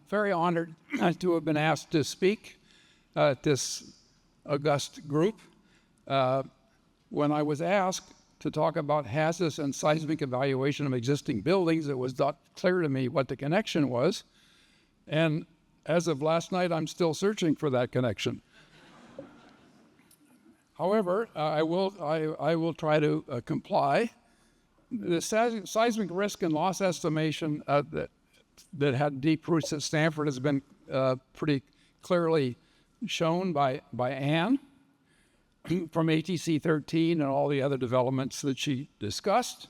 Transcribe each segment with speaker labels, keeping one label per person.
Speaker 1: Very honored to have been asked to speak at this august group. When I was asked to talk about HAZUS and seismic evaluation of existing buildings, it was not clear to me what the connection was. And as of last night, I'm still searching for that connection. However, I will try to comply. The seismic risk and loss estimation that had deep roots at Stanford has been pretty clearly shown by Anne from ATC 13 and all the other developments that she discussed.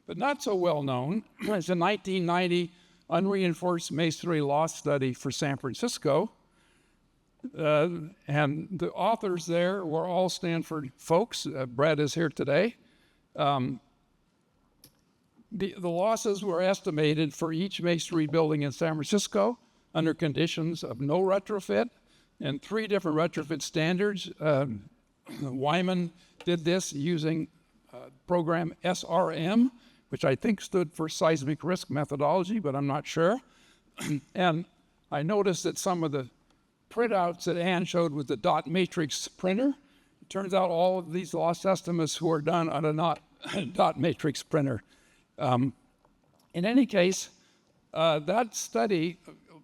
Speaker 1: But not so well known is the 1990 unreinforced masonry loss study for San Francisco. And the authors there were all Stanford folks. Brad is here today. The losses were estimated for each masonry building in San Francisco under conditions of no retrofit and 3 different retrofit standards. Wyman did this using program SRM, which I think stood for seismic risk methodology, but I'm not sure. And I noticed that some of the printouts that Ann showed with the dot matrix printer, it turns out all of these loss estimates were done on a dot matrix printer. In any case, that study,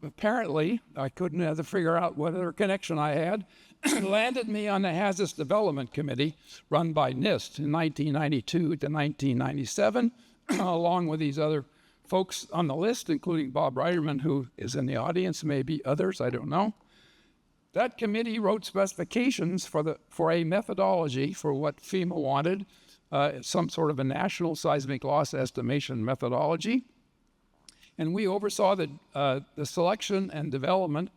Speaker 1: apparently, I couldn't figure out what other connection I had, landed me on the HAZUS Development Committee run by NIST in 1992 to 1997, along with these other folks on the list, including Bob Reiterman, who is in the audience, maybe others, I don't know. That committee wrote specifications for a methodology for what FEMA wanted, some sort of a national seismic loss estimation methodology. And we oversaw the selection and development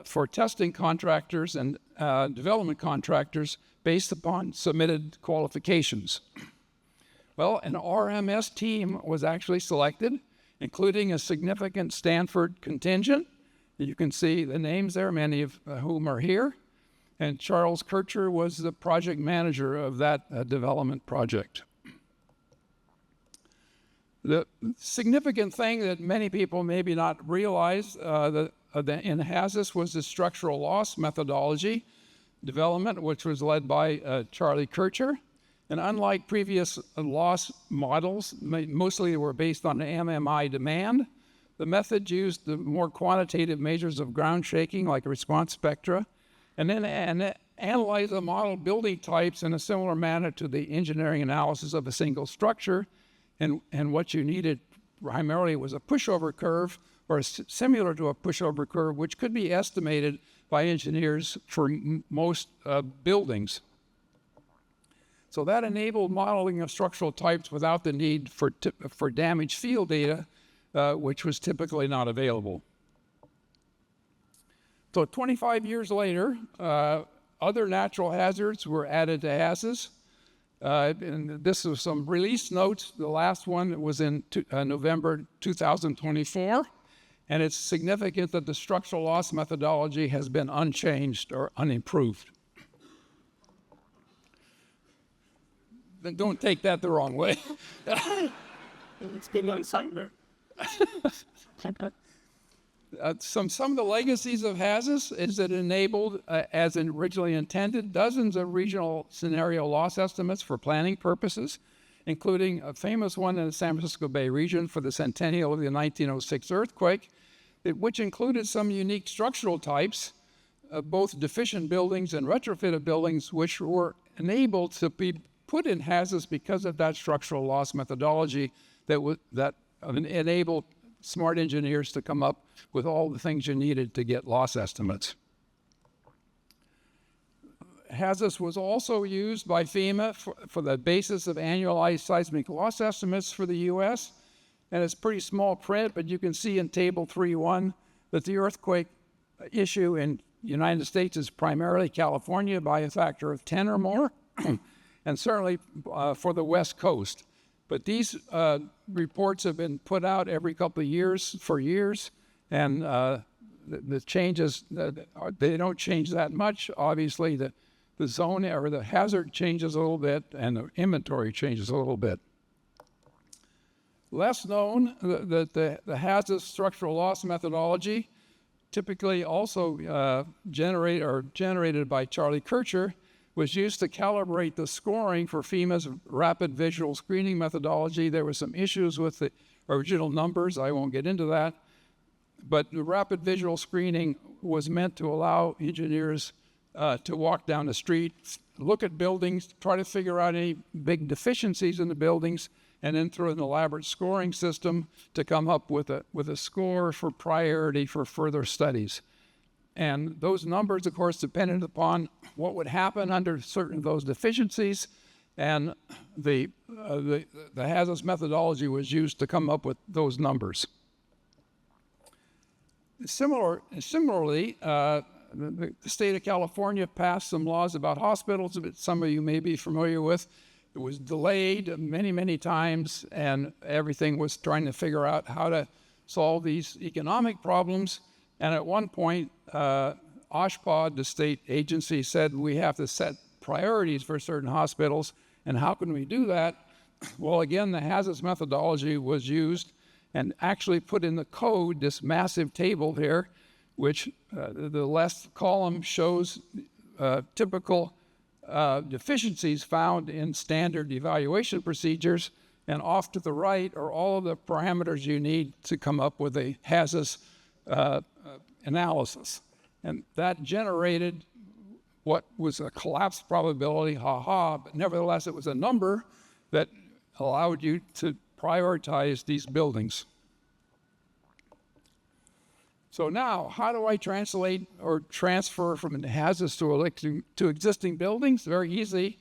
Speaker 1: for testing contractors and development contractors based upon submitted qualifications. Well, an RMS team was actually selected, including a significant Stanford contingent. You can see the names there, many of whom are here. And Charles Kircher was the project manager of that development project. The significant thing that many people maybe not realize in HAZUS was the structural loss methodology development, which was led by Charlie Kircher. And unlike previous loss models, mostly they were based on MMI demand, the method used the more quantitative measures of ground shaking, like response spectra, and then analyze the model building types in a similar manner to the engineering analysis of a single structure. And what you needed primarily was a pushover curve, or similar to a pushover curve, which could be estimated by engineers for most buildings. So that enabled modeling of structural types without the need for damaged field data, which was typically not available. So 25 years later, other natural hazards were added to HAZUS. And this was some release notes. The last one was in November 2024. And it's significant that the structural loss methodology has been unchanged or unimproved. Then don't take that the wrong way.
Speaker 2: It's been on Sunday.
Speaker 1: Some of the legacies of HAZUS is that it enabled, as originally intended, dozens of regional scenario loss estimates for planning purposes, including a famous one in the San Francisco Bay region for the centennial of the 1906 earthquake, which included some unique structural types, both deficient buildings and retrofitted buildings, which were enabled to be put in HAZUS because of that structural loss methodology that enabled smart engineers to come up with all the things you needed to get loss estimates. HAZUS was also used by FEMA for the basis of annualized seismic loss estimates for the U.S. And it's pretty small print, but you can see in Table 3.1 that the earthquake issue in the United States is primarily California by a factor of 10 or more, and certainly for the West Coast. But these reports have been put out every couple of years for years, and the changes, they don't change that much. Obviously, the zone or the hazard changes a little bit, and the inventory changes a little bit. Less known, the HAZUS structural loss methodology, typically also generated by Charlie Kircher, was used to calibrate the scoring for FEMA's rapid visual screening methodology. There were some issues with the original numbers. I won't get into that. But the rapid visual screening was meant to allow engineers to walk down the street, look at buildings, try to figure out any big deficiencies in the buildings, and then through an elaborate scoring system to come up with a score for priority for further studies. And those numbers, of course, depended upon what would happen under certain of those deficiencies, and the HAZUS methodology was used to come up with those numbers. Similarly, the state of California passed some laws about hospitals that some of you may be familiar with. It was delayed many, many times, and everything was trying to figure out how to solve these economic problems. And at one point, OSHPD, the state agency, said we have to set priorities for certain hospitals. And how can we do that? Well, again, the HAZUS methodology was used and actually put in the code this massive table here, which the left column shows typical deficiencies found in standard evaluation procedures, and off to the right are all of the parameters you need to come up with a HAZUS analysis. And that generated what was a collapse probability, but nevertheless it was a number that allowed you to prioritize these buildings. So now, how do I translate or transfer from an HAZUS to existing buildings? Very easy.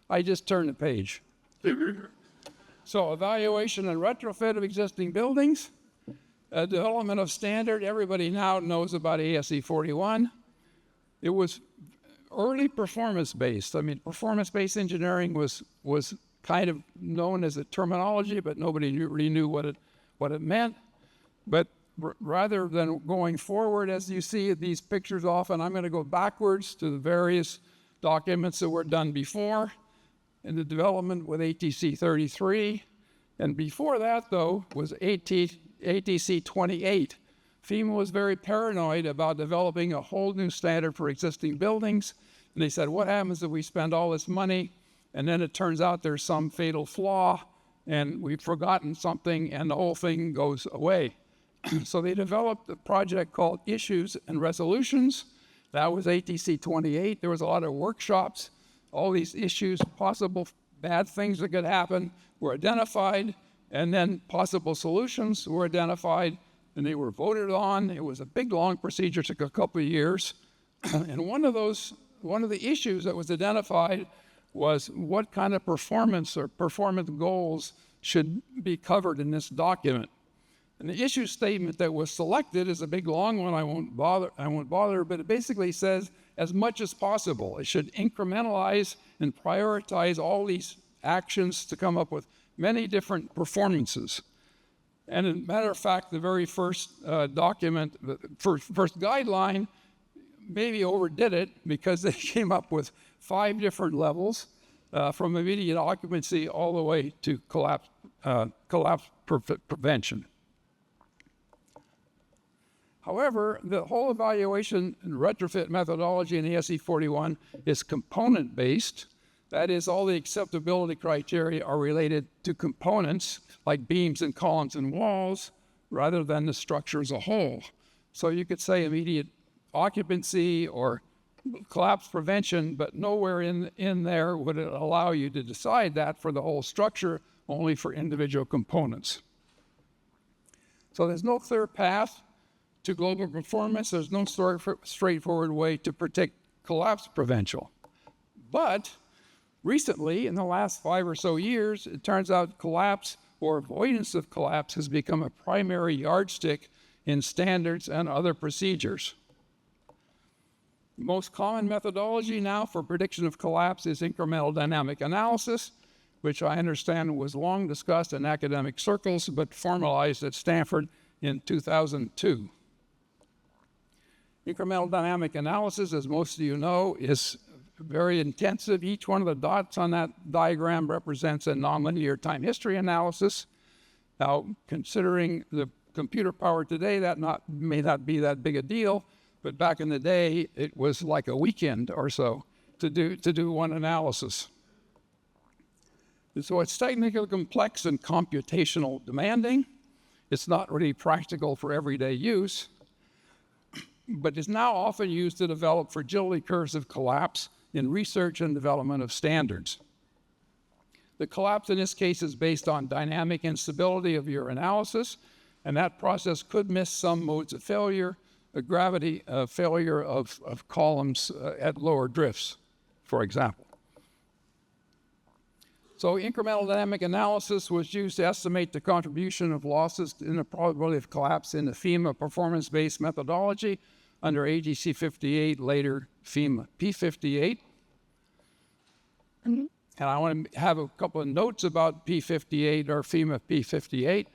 Speaker 1: I just turn the page. So evaluation and retrofit of existing buildings, development of standard. Everybody now knows about ASE 41. It was early performance-based. I mean, performance-based engineering was kind of known as a terminology, but nobody really knew what it meant. But rather than going forward, as you see these pictures often, I'm going to go backwards to the various documents that were done before in the development with ATC 33. And before that, though, was ATC 28. FEMA was very paranoid about developing a whole new standard for existing buildings. And they said, what happens if we spend all this money and then it turns out there's some fatal flaw and we've forgotten something and the whole thing goes away? So they developed a project called Issues and Resolutions. That was ATC 28. There was a lot of workshops. All these issues, possible bad things that could happen were identified, and then possible solutions were identified, and they were voted on. It was a big, long procedure, took a couple of years. And one of the issues that was identified was what kind of performance or performance goals should be covered in this document. And the issue statement that was selected is a big, long one. I won't bother, but it basically says as much as possible. It should incrementalize and prioritize all these actions to come up with many different performances. And as a matter of fact, the very first document, the first guideline, maybe overdid it because they came up with 5 different levels from immediate occupancy all the way to collapse prevention. However, the whole evaluation and retrofit methodology in ASE 41 is component-based. That is, all the acceptability criteria are related to components like beams and columns and walls rather than the structure as a whole. So you could say immediate occupancy or collapse prevention, but nowhere in there would it allow you to decide that for the whole structure, only for individual components. So there's no clear path to global performance. There's no straightforward way to predict collapse prevention. But recently, in the last 5 or so years, it turns out collapse or avoidance of collapse has become a primary yardstick in standards and other procedures. The most common methodology now for prediction of collapse is incremental dynamic analysis, which I understand was long discussed in academic circles, but formalized at Stanford in 2002. Incremental dynamic analysis, as most of you know, is very intensive. Each one of the dots on that diagram represents a nonlinear time history analysis. Now, considering the computer power today, that may not be that big a deal, but back in the day, it was like a weekend or so to do one analysis. And so it's technically complex and computational demanding. It's not really practical for everyday use, but is now often used to develop fragility curves of collapse in research and development of standards. The collapse in this case is based on dynamic instability of your analysis, and that process could miss some modes of failure, a gravity failure of columns at lower drifts, for example. So incremental dynamic analysis was used to estimate the contribution of losses in the probability of collapse in the FEMA performance-based methodology under AGC 58, later FEMA P58. And I want to have a couple of notes about P58 or FEMA P58.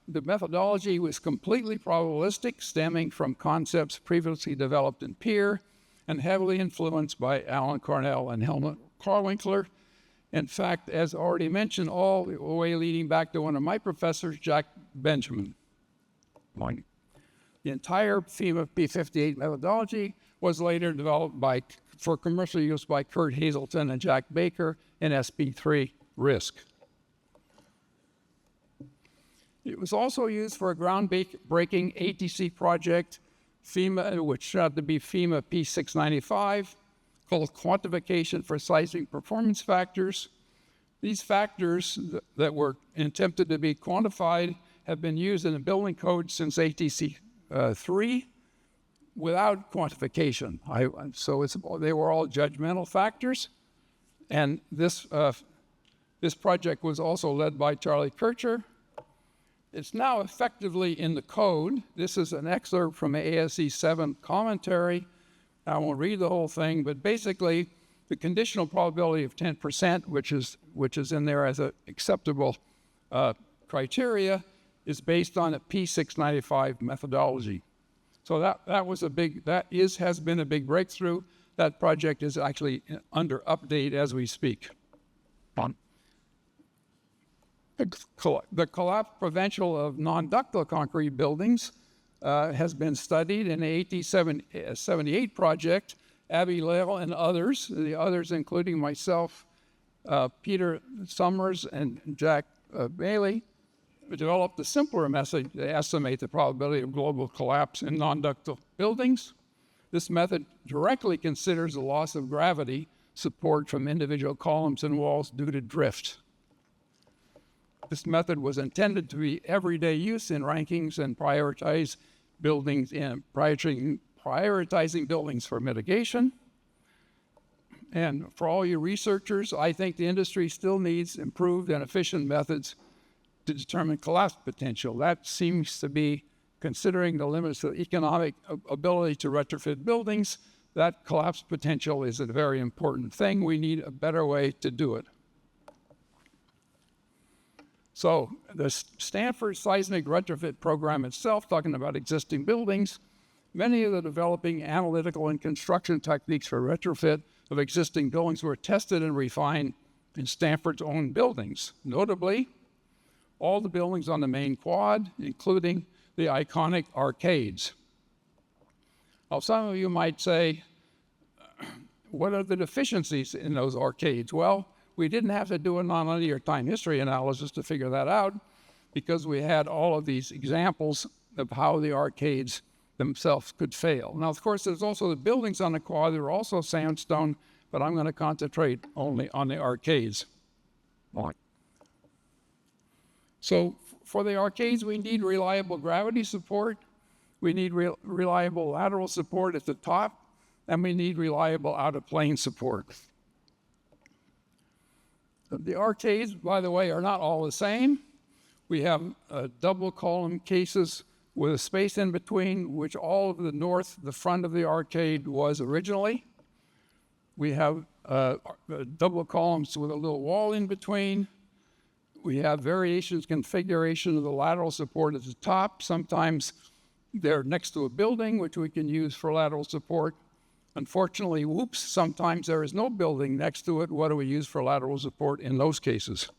Speaker 1: The methodology was completely probabilistic, stemming from concepts previously developed in Peer and heavily influenced by Alan Cornell and Helmut Karwinkler. In fact, as already mentioned, all the way leading back to one of my professors, Jack Benjamin. The entire FEMA P58 methodology was later developed for commercial use by Kurt Hazelton and Jack Baker in SP3 RISC. It was also used for a groundbreaking ATC project, FEMA, which turned out to be FEMA P695, called quantification for seismic performance factors. These factors that were attempted to be quantified have been used in the building code since ATC 3 without quantification. They were all judgmental factors. And this project was also led by Charlie Kircher. It's now effectively in the code. This is an excerpt from ASE 7 commentary. I won't read the whole thing, but basically the conditional probability of 10%, which is in there as an acceptable criteria, is based on a P695 methodology. So has been a big breakthrough. That project is actually under update as we speak. The collapse potential of non-ductile concrete buildings has been studied in the AT78 project. Abby Lale and others, the others including myself, Peter Summers and Jack Bailey, developed a simpler method to estimate the probability of global collapse in non-ductile buildings. This method directly considers the loss of gravity support from individual columns and walls due to drift. This method was intended to be everyday use in rankings and prioritizing buildings for mitigation. And for all you researchers, I think the industry still needs improved and efficient methods to determine collapse potential. That seems to be, considering the limits of economic ability to retrofit buildings, that collapse potential is a very important thing. We need a better way to do it. So the Stanford Seismic Retrofit program itself, talking about existing buildings, many of the developing analytical and construction techniques for retrofit of existing buildings were tested and refined in Stanford's own buildings. Notably, all the buildings on the main quad, including the iconic arcades. Now, some of you might say, what are the deficiencies in those arcades? Well, we didn't have to do a nonlinear time history analysis to figure that out, because we had all of these examples of how the arcades themselves could fail. Now, of course, there's also the buildings on the quad that are also sandstone, but I'm going to concentrate only on the arcades. So for the arcades, we need reliable gravity support, we need reliable lateral support at the top, and we need reliable out-of-plane support. The arcades, by the way, are not all the same. We have double column cases with a space in between, which all of the front of the arcade was originally. We have double columns with a little wall in between. We have variations, configuration of the lateral support at the top. Sometimes they're next to a building, which we can use for lateral support. Unfortunately, sometimes there is no building next to it. What do we use for lateral support in those cases?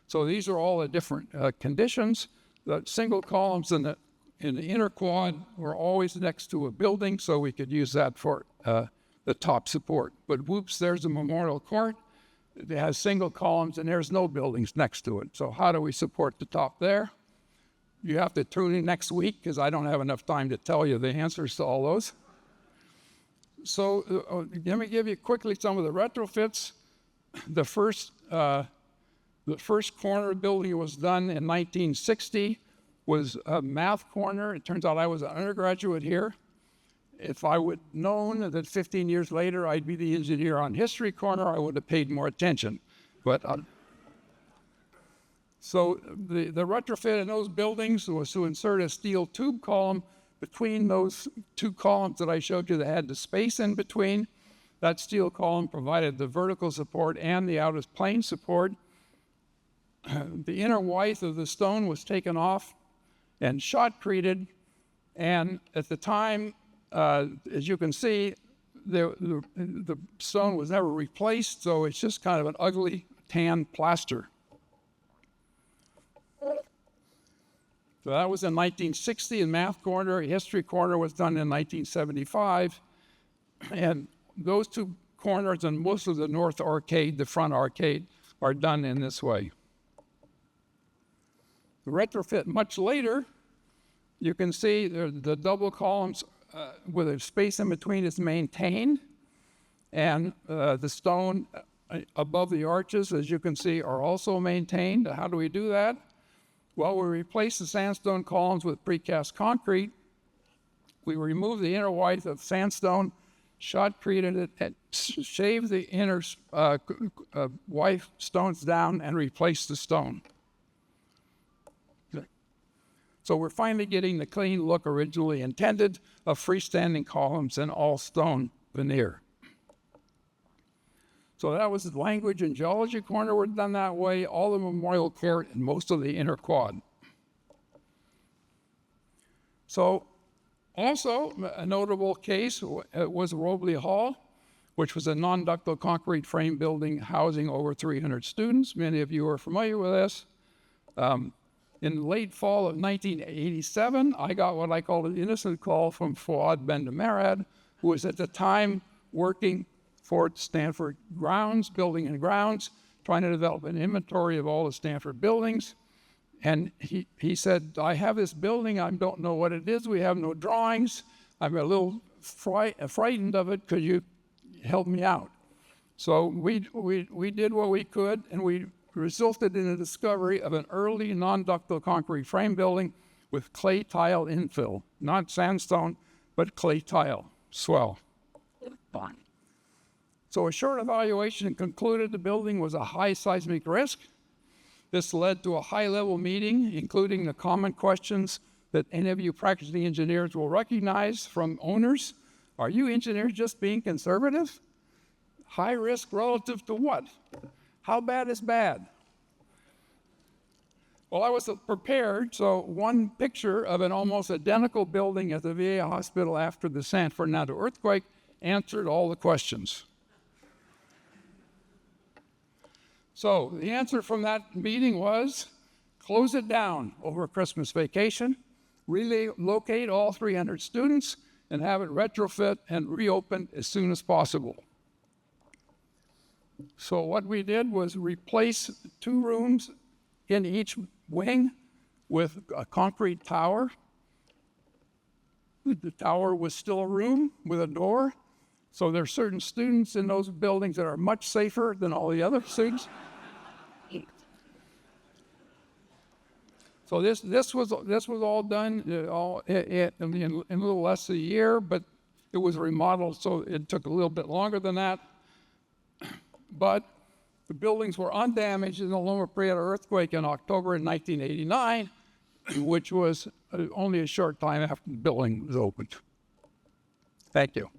Speaker 1: So these are all the different conditions. The single columns in the inner quad were always next to a building, so we could use that for the top support. But whoops, there's a memorial court. It has single columns, and there's no buildings next to it. So how do we support the top there? You have to tune in next week, because I don't have enough time to tell you the answers to all those. So let me give you quickly some of the retrofits. The first corner building was done in 1960, was a math corner. It turns out I was an undergraduate here. If I would known that 15 years later I'd be the engineer on history corner, I would have paid more attention. But so the retrofit in those buildings was to insert a steel tube column between those two columns that I showed you that had the space in between. That steel column provided the vertical support and the out of plane support. The inner width of the stone was taken off and shotcreted, and at the time, as you can see, the stone was never replaced, so it's just kind of an ugly tan plaster. So that was in 1960 in math corner. History corner was done in 1975, and those two corners and most of the north arcade, the front arcade, are done in this way. The retrofit much later, you can see the double columns with a space in between is maintained, and the stone above the arches, as you can see, are also maintained. How do we do that? Well, we replace the sandstone columns with precast concrete. We remove the inner width of sandstone, shotcreted it, and shaved the inner width stones down and replaced the stone. So we're finally getting the clean look originally intended of freestanding columns and all stone veneer. So that was the language and geology corner were done that way, all the memorial court and most of the inner quad. So also a notable case was Robley Hall, which was a non-ductile concrete frame building housing over 300 students. Many of you are familiar with this. In the late fall of 1987, I got what I call an innocent call from Fuad Bendamarad, who was at the time working for Stanford grounds, building and grounds, trying to develop an inventory of all the Stanford buildings. And he said, I have this building, I don't know what it is, we have no drawings, I'm a little frightened of it, could you help me out? So we did what we could, and we resulted in the discovery of an early non-ductile concrete frame building with clay tile infill, not sandstone, but clay tile, swell. So a short evaluation concluded the building was a high seismic risk. This led to a high-level meeting, including the common questions that any of you practicing engineers will recognize from owners. Are you engineers just being conservative? High risk relative to what? How bad is bad? Well, I was prepared, so one picture of an almost identical building at the VA hospital after the San Fernando earthquake answered all the questions. So the answer from that meeting was, close it down over Christmas vacation, relocate all 300 students, and have it retrofit and reopen as soon as possible. So what we did was replace 2 rooms in each wing with a concrete tower. The tower was still a room with a door. So there are certain students in those buildings that are much safer than all the other students. So this was all done in a little less than a year, but it was remodeled, so it took a little bit longer than that. But the buildings were undamaged in the Loma Prieta earthquake in October in 1989, which was only a short time after the building was opened. Thank you.